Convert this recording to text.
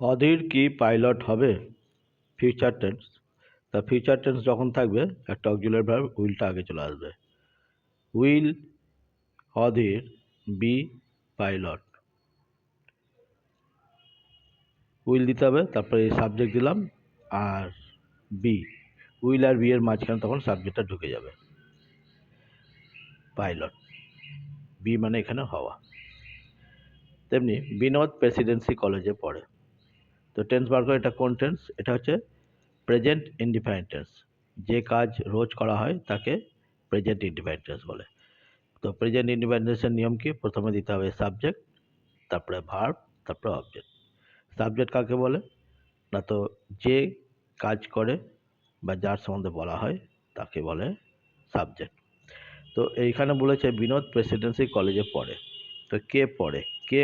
অধীর কি পাইলট হবে? Future tense. তা ফিউচার টেন্স যখন থাকবে একটা অক্সিলারি ভার্ব উইলটা আগে চলে আসবে। Will Adhir be pilot. Will দিতে হবে, তারপরে এই সাবজেক্ট দিলাম আর বি। উইল আর বি এর মাঝখানে তখন সাবজেক্টটা ঢুকে যাবে। পাইলট, বি মানে এখানে হওয়া। তেমনি বিনোদ প্রেসিডেন্সি কলেজে পড়ে। তো টেন্স বার করে, এটা কোন টেন্স? এটা হচ্ছে প্রেজেন্ট ইনডিফাইনাইট টেন্স। যে কাজ রোজ করা হয় তাকে প্রেজেন্ট ইনডিফাইনাইট টেন্স বলে। তো প্রেজেন্ট ইনডিফাইনাইট টেন্সের নিয়ম কি? প্রথমে দিতে হবে সাবজেক্ট, তারপরে ভার্ব, তারপরে অবজেক্ট। সাবজেক্ট কাকে বলে? না তো যে কাজ করে বা যার সম্বন্ধে বলা হয় তাকে বলে সাবজেক্ট। তো এইখানে বলেছে বিনোদ প্রেসিডেন্সি কলেজে পড়ে। তো কে পড়ে? কে